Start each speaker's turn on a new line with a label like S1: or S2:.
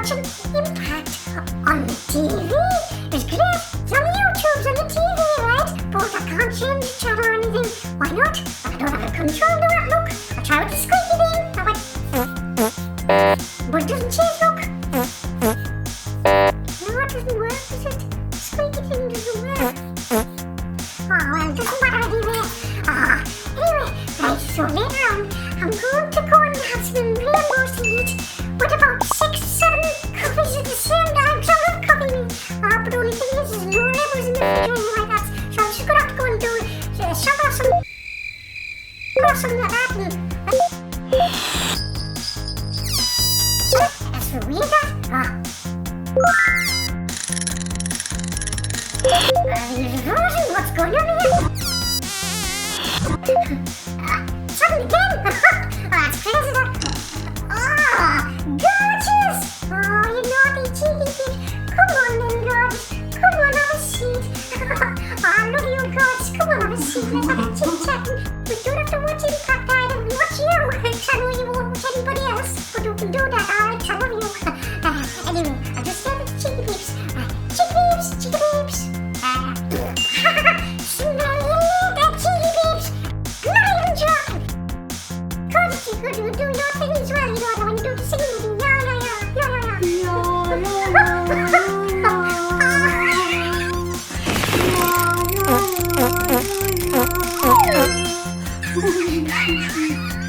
S1: watching Impact on the TV. It's great. It's on the YouTube's on the TV, right? But I can't change the channel or anything. Why not? I don't have a control to that. Look, I tried the squeaky thing. I went, but it doesn't change. Look. No, it doesn't work, does it? The squeaky thing doesn't work. Oh, well, it doesn't matter anyway. Anyway, right, so later on, I'm going to go and have some rainbows to eat with about 6, 7 coffees at the same time. So I love coffee. But the only thing is, there's no rainbows in the fridge or anything like that. So I'm just going to have to go and do it. Shove off something like that. That's for weird, that. Rosie, what's going on here? Something again? That's crazy, that. Gorgeous! You naughty cheeky kid. Come on then, gorgeous. Come on, have a seat. I love you, gorgeous. Come on, have a seat. Let's have a chit-chat. We don't have to watch Impact either. We watch you. I know you won't watch anybody else, but we can do that, alright? I love you. Anyway, I'll just say the cheeky peeps. Cheeky peeps, cheeky peeps. Smell the cheeky peeps. Not even joking. Gorgeous, you could do your thing as well. You know when you do the singing thing. Yeah.